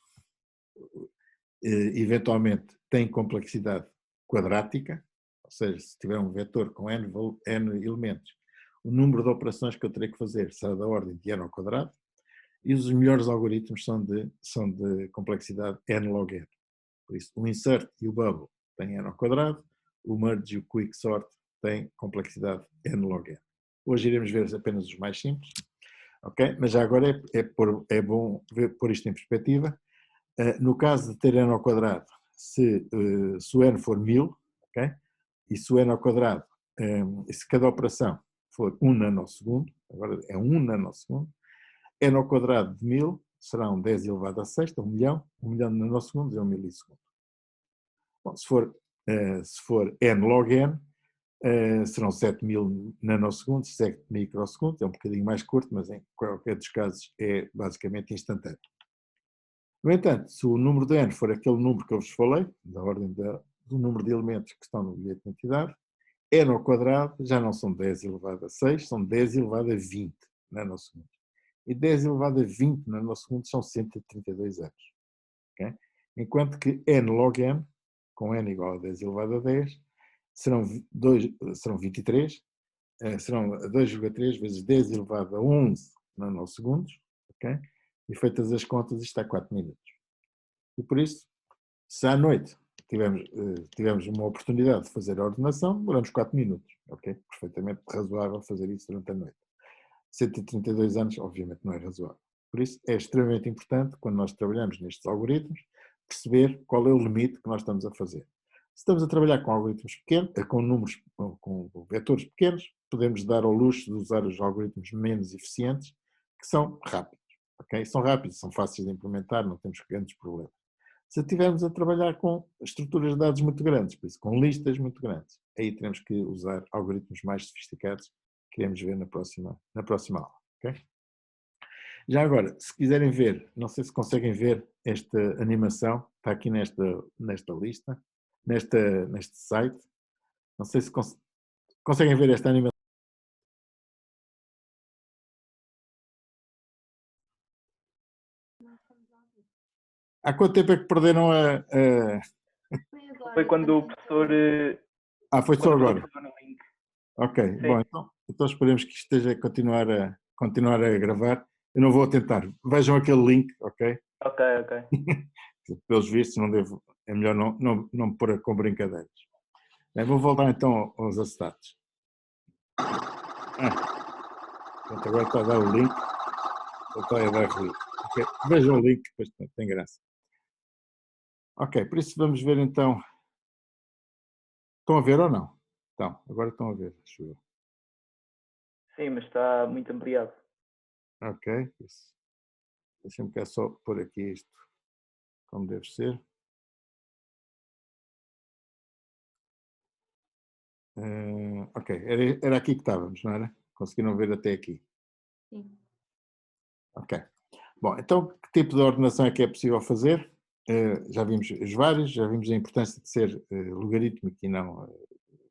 eventualmente, têm complexidade quadrática, ou seja, se tiver um vetor com n elementos, o número de operações que eu terei que fazer será da ordem de n ao quadrado, e os melhores algoritmos são de complexidade n log n. Por isso, o insert e o bubble têm n ao quadrado, o merge e o quick sort têm complexidade n log n. Hoje iremos ver apenas os mais simples, ok? Mas já agora é bom pôr isto em perspectiva. No caso de ter n ao quadrado, se o n for 1000, ok? E se o n ao quadrado, se cada operação for 1 nanosegundo, agora é 1 nanosegundo, n ao quadrado de 1000 serão 10 elevado a sexta, 1 milhão de nanosegundos é 1 milissegundo. Bom, se for n log n, serão 7000 nanosegundos, 7 microsegundos, é um bocadinho mais curto, mas em qualquer dos casos é basicamente instantâneo. No entanto, se o número de n for aquele número que eu vos falei, da ordem do número de elementos que estão no bilhete de identidade, n ao quadrado já não são 10 elevado a 6, são 10 elevado a 20 nanosegundos. E 10 elevado a 20 nanosegundos são 132 anos. Okay? Enquanto que n log n, com n igual a 10 elevado a 10, serão 23, serão 2,3 vezes 10 elevado a 11 nanosegundos, okay? E feitas as contas, isto dá 4 minutos. E por isso, se à noite tivemos uma oportunidade de fazer a ordenação, demoramos 4 minutos, ok? Perfeitamente razoável fazer isso durante a noite. 132 anos, obviamente, não é razoável. Por isso, é extremamente importante, quando nós trabalhamos nestes algoritmos, perceber qual é o limite que nós estamos a fazer. Se estamos a trabalhar com algoritmos pequenos, com números, com vetores pequenos, podemos dar ao luxo de usar os algoritmos menos eficientes, que são rápidos. Okay? São rápidos, são fáceis de implementar, não temos grandes problemas. Se estivermos a trabalhar com estruturas de dados muito grandes, por isso, com listas muito grandes, aí teremos que usar algoritmos mais sofisticados que iremos ver na próxima aula. Okay? Já agora, se quiserem ver, não sei se conseguem ver esta animação, está aqui nesta lista, neste site, não sei se conseguem ver esta animação. Há quanto tempo é que perderam a... Foi quando o professor... foi só agora. Link. Ok, sim. Bom, então esperemos que isto esteja a continuar a gravar. Eu não vou tentar. Vejam aquele link, ok? Ok. Pelos vistos, é melhor não me pôr com brincadeiras. Bem, vou voltar então aos acetatos. Pronto, agora está a dar o link. Está a dar ruído. Okay. Vejam o link, depois tem graça. Ok, por isso vamos ver então. Estão a ver ou não? Então, agora estão a ver, acho eu. Sim, mas está muito ampliado. Ok, isso. Deixa-me cá só pôr aqui isto como deve ser. Ok, era aqui que estávamos, não era? Conseguiram ver até aqui? Sim. Ok. Bom, então que tipo de ordenação é que é possível fazer? Já vimos os vários, já vimos a importância de ser logarítmico e não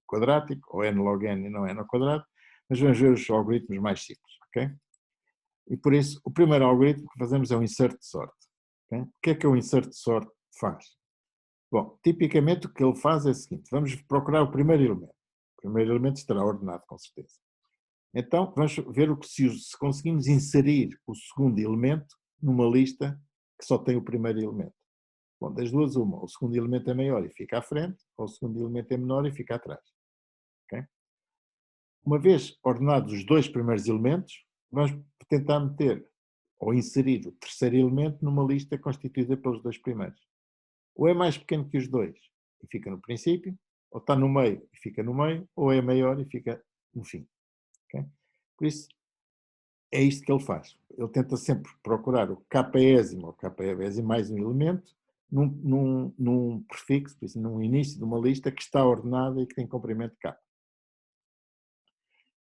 quadrático, ou n log n e não n ao quadrado, mas vamos ver os algoritmos mais simples, ok? E por isso, o primeiro algoritmo que fazemos é o insert de sorte. Okay? O que é o insert de sorte faz? Bom, tipicamente o que ele faz é o seguinte, vamos procurar o primeiro elemento. O primeiro elemento estará ordenado, com certeza. Então, vamos ver se conseguimos inserir o segundo elemento numa lista que só tem o primeiro elemento. Bom, das duas, uma, o segundo elemento é maior e fica à frente, ou o segundo elemento é menor e fica atrás. Okay? Uma vez ordenados os dois primeiros elementos, vamos tentar meter ou inserir o terceiro elemento numa lista constituída pelos dois primeiros. Ou é mais pequeno que os dois e fica no princípio, ou está no meio e fica no meio, ou é maior e fica no fim. Okay? Por isso, é isto que ele faz. Ele tenta sempre procurar o késimo ou kbésimo mais um elemento num prefixo, por isso, num início de uma lista que está ordenada e que tem comprimento k.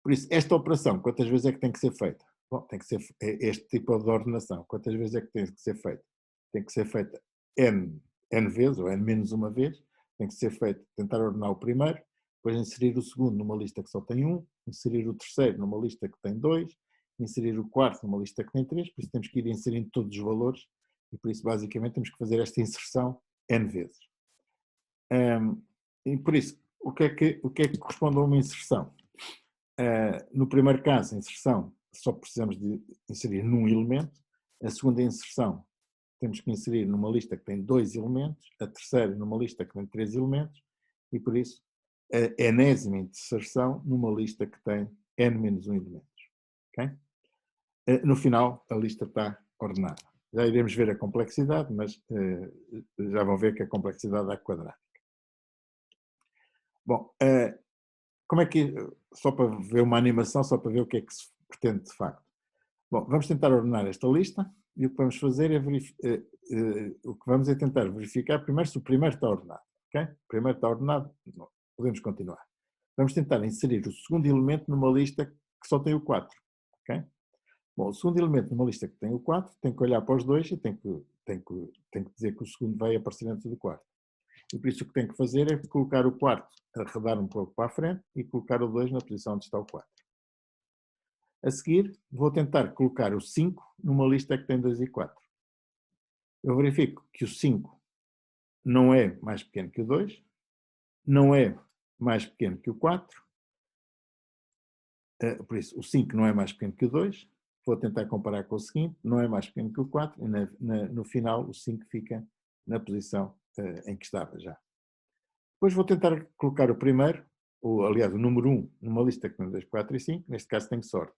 Por isso, esta operação, quantas vezes é que tem que ser feita? Bom, tem que ser este tipo de ordenação. Quantas vezes é que tem que ser feita? Tem que ser feita n vezes, ou n menos uma vez. Tem que ser feito, tentar ordenar o primeiro, depois inserir o segundo numa lista que só tem um, inserir o terceiro numa lista que tem dois, inserir o quarto numa lista que tem três, por isso temos que ir inserindo todos os valores e por isso basicamente temos que fazer esta inserção n vezes. E por isso, o que é que corresponde a uma inserção? No primeiro caso, a inserção, só precisamos de inserir num elemento. A segunda inserção, temos que inserir numa lista que tem dois elementos. A terceira, numa lista que tem três elementos. E, por isso, a enésima inserção numa lista que tem n menos um elementos. Okay? No final, a lista está ordenada. Já iremos ver a complexidade, mas já vão ver que a complexidade é quadrática. Bom, como é que, só para ver uma animação, só para ver o que é que se pretende de facto. Bom, vamos tentar ordenar esta lista e o que vamos fazer é o que vamos é tentar verificar primeiro se o primeiro está ordenado. Ok? O primeiro está ordenado, não, podemos continuar. Vamos tentar inserir o segundo elemento numa lista que só tem o 4. Ok? Bom, o segundo elemento numa lista que tem o 4 tem que olhar para os dois e tem que dizer que o segundo vai aparecer antes do quarto. E por isso o que tem que fazer é colocar o quarto, arredar um pouco para a frente e colocar o 2 na posição onde está o 4. A seguir, vou tentar colocar o 5 numa lista que tem 2 e 4. Eu verifico que o 5 não é mais pequeno que o 2, não é mais pequeno que o 4, por isso o 5 não é mais pequeno que o 2, vou tentar comparar com o seguinte, não é mais pequeno que o 4, e no final o 5 fica na posição em que estava já. Depois vou tentar colocar o primeiro, aliás o número 1, numa lista que tem 2, 4 e 5, neste caso tenho sorte.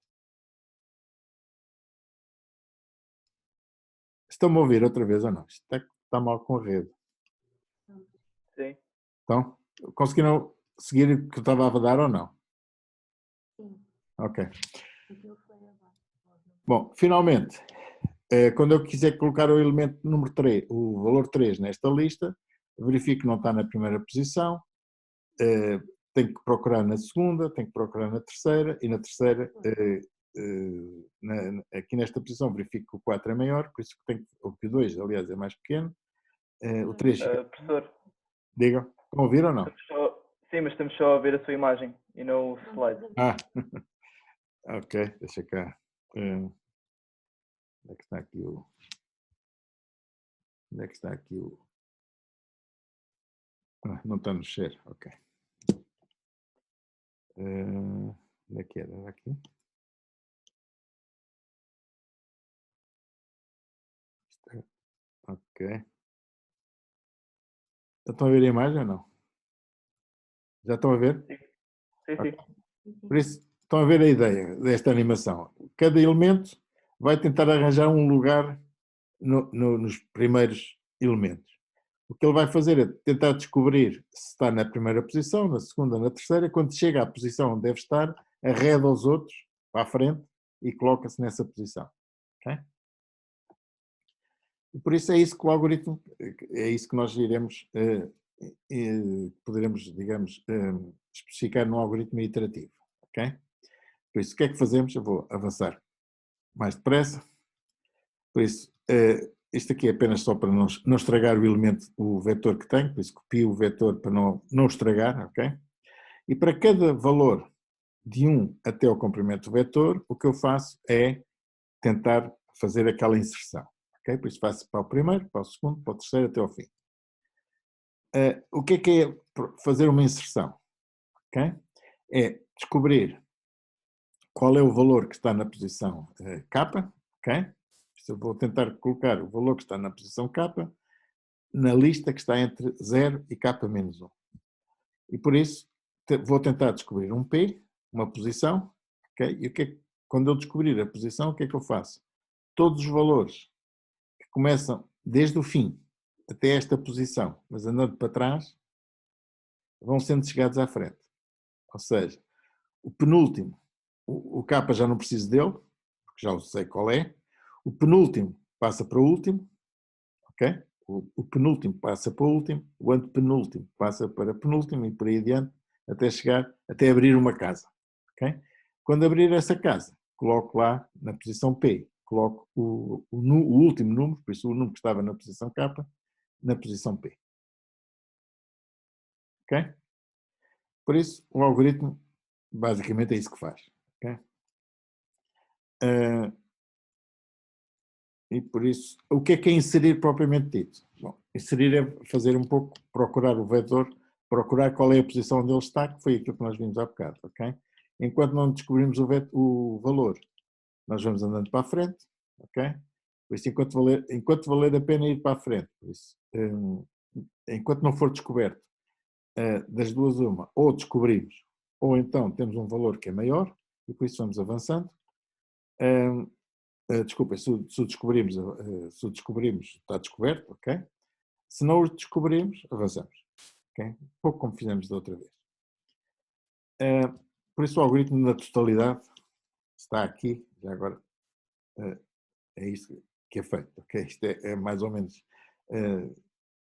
Estão-me a ouvir outra vez ou não? Isto está mal com a rede. Sim. Então, conseguiram seguir o que eu estava a dar ou não? Sim. Ok. Bom, finalmente, quando eu quiser colocar o elemento número 3, o valor 3 nesta lista, verifico que não está na primeira posição, tenho que procurar na segunda, tenho que procurar na terceira, e na terceira, aqui nesta posição, verifico que o 4 é maior, por isso que o 2, aliás, é mais pequeno, o 3 fica... Professor. Diga, estão a ouvir ou não? Sim, mas estamos só a ver a sua imagem e não o slide. Ok, deixa cá. Onde é que está aqui o... Onde é que está aqui o... não está no share, ok. Onde é que era? Era aqui? Ok. Estão a ver a imagem ou não? Já estão a ver? Sim, Okay. sim. Por isso, estão a ver a ideia desta animação. Cada elemento vai tentar arranjar um lugar nos primeiros elementos. O que ele vai fazer é tentar descobrir se está na primeira posição, na segunda, na terceira. Quando chega à posição onde deve estar, arreda os outros para a frente e coloca-se nessa posição. Okay? E por isso é isso que o algoritmo, é isso que nós iremos, poderemos, digamos, especificar no algoritmo iterativo. Okay? Por isso, o que é que fazemos? Eu vou avançar mais depressa. Por isso, isto aqui é apenas só para não estragar o elemento, o vetor que tenho, por isso copio o vetor para não estragar, ok? E para cada valor de 1 até o comprimento do vetor, o que eu faço é tentar fazer aquela inserção, ok? Por isso faço para o primeiro, para o segundo, para o terceiro, até ao fim. O que é fazer uma inserção? Ok? É descobrir qual é o valor que está na posição K, ok? Eu vou tentar colocar o valor que está na posição K na lista que está entre 0 e K menos 1. E por isso vou tentar descobrir um P, uma posição, ok? E quando eu descobrir a posição, o que é que eu faço? Todos os valores que começam desde o fim até esta posição, mas andando para trás, vão sendo chegados à frente. Ou seja, o penúltimo, o K já não preciso dele, porque já sei qual é. O penúltimo passa para o último, ok? O penúltimo passa para o último, o antepenúltimo passa para o penúltimo e por aí adiante, até abrir uma casa, ok? Quando abrir essa casa, coloco lá na posição P, coloco o último número, por isso o número que estava na posição K, na posição P. Ok? Por isso, o algoritmo basicamente é isso que faz. Okay? E por isso, o que é inserir propriamente dito? Bom, inserir é fazer um pouco, procurar o vetor, procurar qual é a posição onde ele está, que foi aquilo que nós vimos há bocado, ok? Enquanto não descobrimos o valor, nós vamos andando para a frente, ok? Por isso, enquanto valer a pena ir para a frente, por isso, enquanto não for descoberto, das duas uma, ou descobrimos, ou então temos um valor que é maior, e por isso vamos avançando. Desculpa, se o descobrimos, está descoberto, ok? Se não o descobrimos, avançamos, ok? Um pouco como fizemos da outra vez. Por isso o algoritmo na totalidade está aqui, já agora É isto que é feito, ok? Isto é mais ou menos,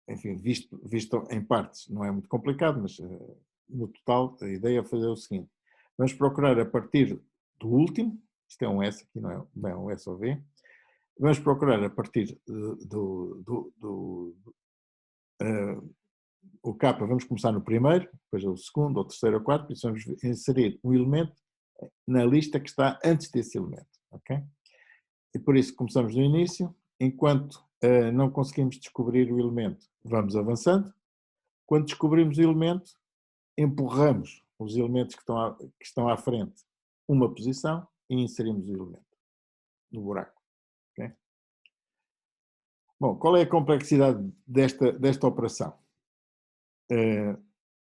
enfim, visto em partes, não é muito complicado, mas no total a ideia é fazer o seguinte: vamos procurar a partir do último, isto é um S aqui, não é bem um S ou V, vamos procurar a partir o K, vamos começar no primeiro, depois o segundo, o terceiro, o quarto, e vamos inserir um elemento na lista que está antes desse elemento, ok? E por isso começamos no início, enquanto não conseguimos descobrir o elemento, vamos avançando. Quando descobrimos o elemento, empurramos os elementos que estão à frente uma posição e inserimos o elemento no buraco. Okay? Bom, qual é a complexidade desta operação?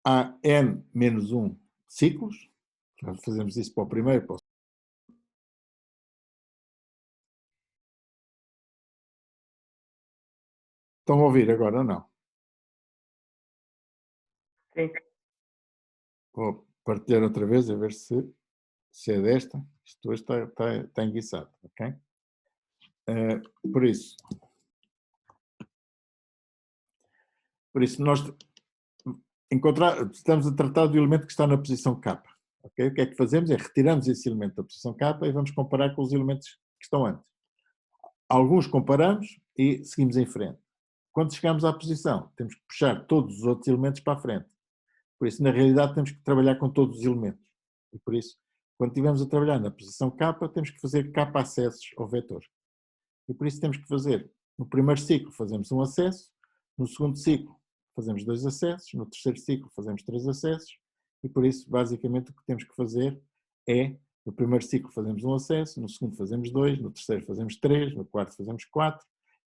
Há n-1 ciclos, fazemos isso para o primeiro, para o Estão a ouvir agora ou não? Sim. Vou partilhar outra vez a ver se é desta. Isto hoje está enguiçado, ok? Por isso nós estamos a tratar do elemento que está na posição K. Okay? O que é que fazemos? É retiramos esse elemento da posição K e vamos comparar com os elementos que estão antes. Alguns comparamos e seguimos em frente. Quando chegamos à posição, temos que puxar todos os outros elementos para a frente. Por isso, na realidade, temos que trabalhar com todos os elementos. E por isso, quando estivermos a trabalhar na posição K, temos que fazer K acessos ao vetor. E por isso temos que fazer, no primeiro ciclo fazemos um acesso, no segundo ciclo fazemos 2 acessos, no terceiro ciclo fazemos 3 acessos, e por isso, basicamente, o que temos que fazer é, no primeiro ciclo fazemos um acesso, no segundo fazemos 2, no terceiro fazemos 3, no quarto fazemos 4,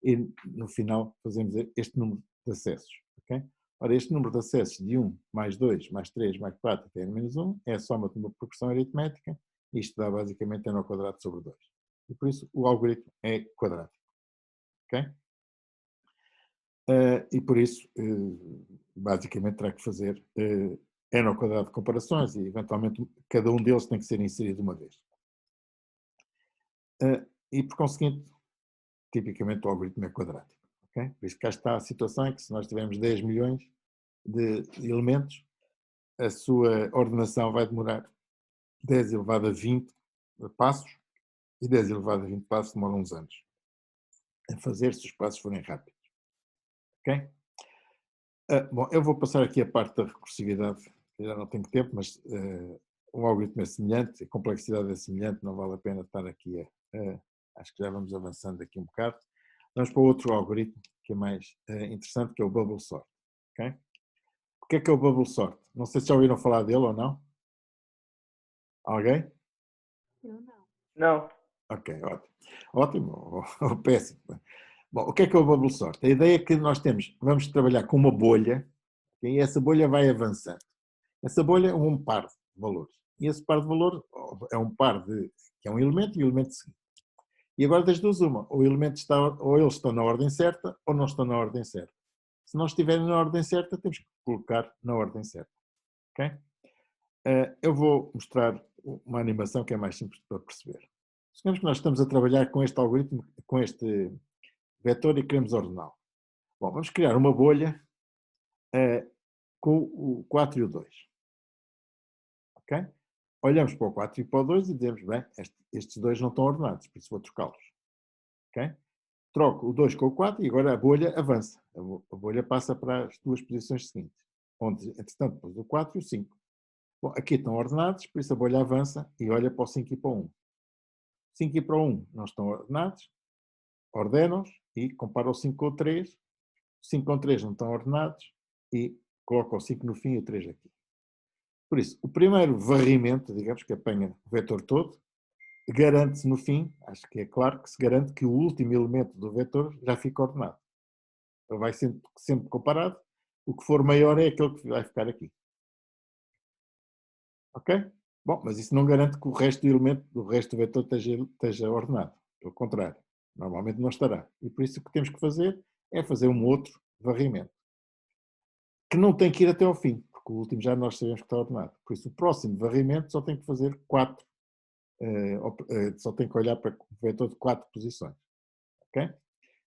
e no final fazemos este número de acessos. Okay? Ora, este número de acessos de 1 mais 2 mais 3 mais 4 até n-1 é a soma de uma progressão aritmética, e isto dá basicamente n ao quadrado sobre 2. E por isso o algoritmo é quadrático. Ok? E por isso, basicamente, terá que fazer n ao quadrado de comparações e, eventualmente, cada um deles tem que ser inserido uma vez. E, por conseguinte, tipicamente o algoritmo é quadrático. Okay? Por isso cá está a situação em que, se nós tivermos 10 milhões de elementos, a sua ordenação vai demorar 10 elevado a 20 passos, e 10 elevado a 20 passos demoram uns anos a fazer, se os passos forem rápidos. Ok? Bom, eu vou passar aqui a parte da recursividade, já não tenho tempo, mas o algoritmo é semelhante, a complexidade é semelhante, não vale a pena estar aqui acho que já vamos avançando aqui um bocado. Vamos para outro algoritmo que é mais interessante, que é o Bubble Sort. Okay? O que é o Bubble Sort? Não sei se já ouviram falar dele ou não. Alguém? Eu não. Não. Ok, ótimo. Ótimo ou péssimo. Bom, o que é o Bubble Sort? A ideia é que nós vamos trabalhar com uma bolha, e essa bolha vai avançando. Essa bolha é um par de valores. E esse par de valores é um par que é um elemento e o elemento seguinte. E agora das duas uma, ou eles estão na ordem certa ou não estão na ordem certa. Se não estiverem na ordem certa, temos que colocar na ordem certa. Okay? Eu vou mostrar uma animação que é mais simples para perceber. Suponhamos que nós estamos a trabalhar com este algoritmo, com este vetor, e queremos ordená-lo. Bom, vamos criar uma bolha com o 4 e o 2. Ok? Olhamos para o 4 e para o 2 e dizemos, bem, estes dois não estão ordenados, por isso vou trocá-los. Ok? Troco o 2 com o 4 e agora a bolha avança. A bolha passa para as duas posições seguintes, onde, entretanto, pôs o 4 e o 5. Bom, aqui estão ordenados, por isso a bolha avança e olha para o 5 e para o 1. 5 e para o 1 não estão ordenados, ordena-os e compara o 5 com o 3. O 5 com o 3 não estão ordenados e coloca o 5 no fim e o 3 aqui. Por isso, o primeiro varrimento, digamos, que apanha o vetor todo, garante-se no fim, acho que é claro, que se garante que o último elemento do vetor já fica ordenado. Ele vai sempre comparado, o que for maior é aquele que vai ficar aqui. Ok? Bom, mas isso não garante que o resto do elemento, do resto do vetor esteja ordenado. Pelo contrário, normalmente não estará. E por isso o que temos que fazer é fazer um outro varrimento, que não tem que ir até ao fim, porque o último já nós sabemos que está ordenado. Por isso o próximo varrimento só tem que fazer 4 só tem que olhar para o vetor de 4 posições. Ok?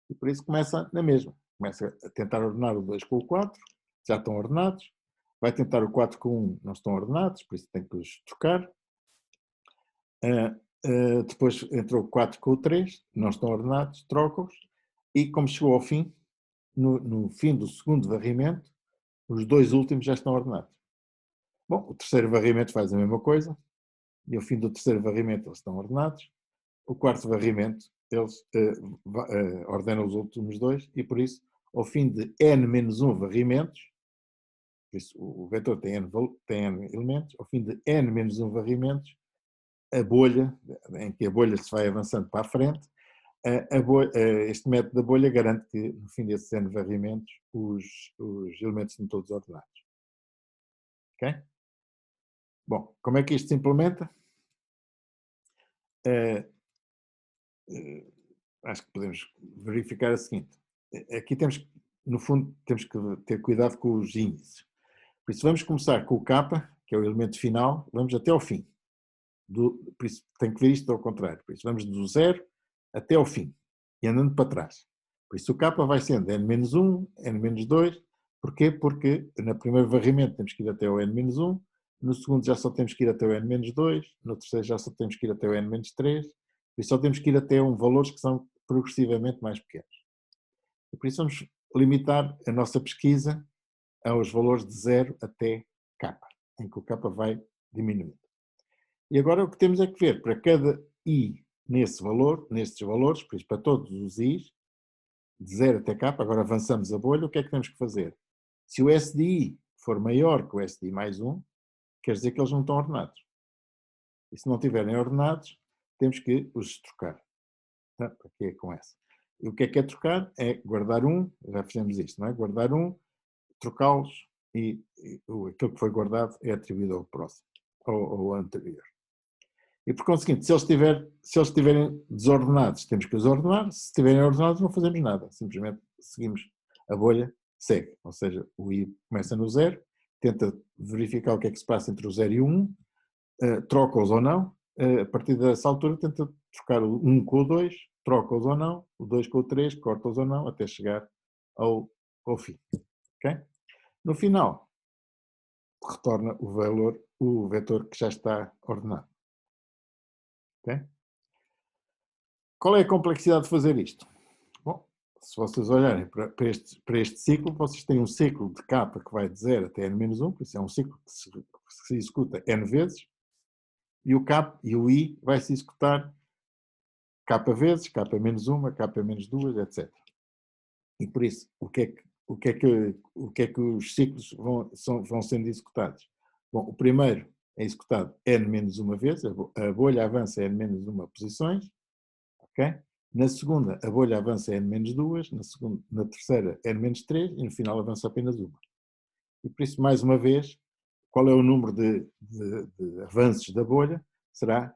E por isso começa na mesma. Começa a tentar ordenar o 2 com o 4, já estão ordenados. Vai tentar o 4 com o 1, não estão ordenados, por isso tem que os trocar. Depois entrou o 4 com o 3, não estão ordenados, troca-os. E como chegou ao fim, no fim do segundo varrimento, os 2 últimos já estão ordenados. Bom, o terceiro varrimento faz a mesma coisa, e ao fim do terceiro varrimento eles estão ordenados. O quarto varrimento, eles ordenam os últimos 2, e por isso, ao fim de n-1 varrimentos, por isso o vetor tem n elementos, ao fim de n-1 varrimentos, a bolha, em que a bolha se vai avançando para a frente, este método da bolha garante que, no fim desses n varrimentos, os elementos estão todos ordenados. Ok? Bom, como é que isto se implementa? Acho que podemos verificar o seguinte. Aqui temos, no fundo, temos que ter cuidado com os índices. Por isso, vamos começar com o K, que é o elemento final, vamos até ao fim. Por isso, tem que ver isto ao contrário. Por isso, vamos do 0 até ao fim, e andando para trás. Por isso, o K vai sendo n-1, n-2. Porquê? Porque no primeiro varrimento temos que ir até ao n-1, no segundo já só temos que ir até o n-2, no terceiro já só temos que ir até o n-3, e só temos que ir até valores que são progressivamente mais pequenos. E por isso vamos limitar a nossa pesquisa aos valores de 0 até K, em que o K vai diminuindo. E agora o que temos é que ver para cada I nestes valores, por isso para todos os I's, de 0 até K, agora avançamos a bolha, o que é que temos que fazer? Se o S de I for maior que o S de I mais 1, quer dizer que eles não estão ordenados. E se não estiverem ordenados, temos que os trocar. Tá? Aqui é com essa. E o que é trocar? É guardar já fizemos isto, não é? Guardar trocá-los e aquilo que foi guardado é atribuído ao próximo, ao anterior. E por conseguinte, se eles estiverem desordenados, temos que os ordenar. Se estiverem ordenados, não fazemos nada. Simplesmente seguimos a bolha, segue. Ou seja, o I começa no 0, tenta verificar o que é que se passa entre o 0 e o 1, troca-os ou não. A partir dessa altura, tenta trocar o 1 com o 2, troca-os ou não, o 2 com o 3, corta-os ou não, até chegar ao fim. Okay? No final, retorna o vetor que já está ordenado. Okay? Qual é a complexidade de fazer isto? Bom, se vocês olharem para este ciclo, vocês têm um ciclo de K que vai de 0 até n-1, por isso é um ciclo que se executa n vezes, e o K e o I vai se executar K vezes, K-1, K-2, etc. E por isso, o que é que os ciclos vão sendo executados? Bom, o primeiro é executado n-1 vez, a bolha avança n-1 posições, ok? Na segunda, a bolha avança n-2, na terceira, n-3, e no final avança apenas uma. E por isso, mais uma vez, qual é o número de avanços da bolha? Será,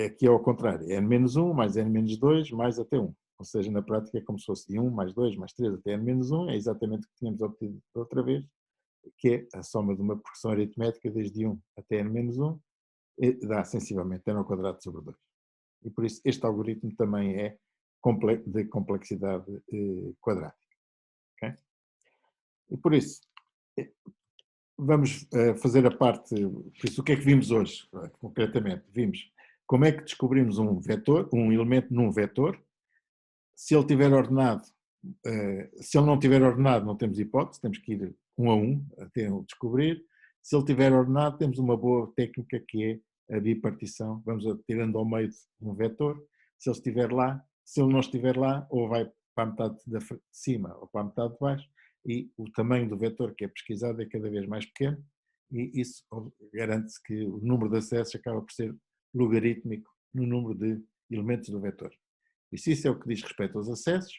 aqui é ao contrário, n-1 mais n-2 mais até 1. Ou seja, na prática é como se fosse de 1 mais 2 mais 3 até n-1, é exatamente o que tínhamos obtido outra vez, que é a soma de uma progressão aritmética desde 1 até n-1, e dá sensivelmente n ao quadrado sobre 2. E por isso este algoritmo também é de complexidade quadrática. Okay? E por isso, vamos fazer a parte, por isso o que é que vimos hoje, concretamente? Vimos como é que descobrimos um elemento num vetor. Se ele estiver ordenado, se ele não estiver ordenado, não temos hipótese, temos que ir 1 a 1 até o descobrir. Se ele estiver ordenado, temos uma boa técnica que é a bipartição. Vamos tirando ao meio de um vetor. Se ele estiver lá, se ele não estiver lá, ou vai para a metade de cima ou para a metade de baixo, e o tamanho do vetor que é pesquisado é cada vez mais pequeno, e isso garante-se que o número de acessos acaba por ser logarítmico no número de elementos do vetor. E se isso é o que diz respeito aos acessos,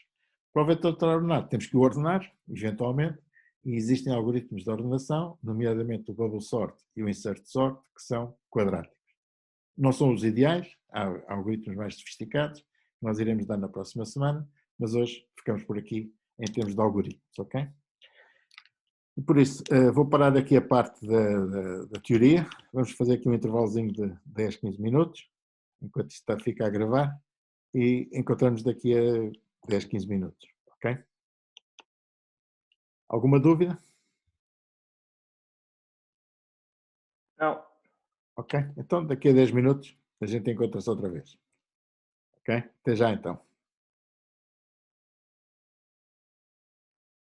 para o vetor estar ordenado temos que o ordenar, eventualmente, e existem algoritmos de ordenação, nomeadamente o bubble sort e o insert sort, que são quadráticos. Não são os ideais, há algoritmos mais sofisticados, que nós iremos dar na próxima semana, mas hoje ficamos por aqui em termos de algoritmos, ok? E por isso, vou parar aqui a parte da teoria, vamos fazer aqui um intervalozinho de 10, 15 minutos, enquanto isto está a ficar a gravar, e encontramos daqui a 10, 15 minutos, ok? Alguma dúvida? Não. Ok? Então daqui a 10 minutos a gente encontra-se outra vez. Ok? Até já então.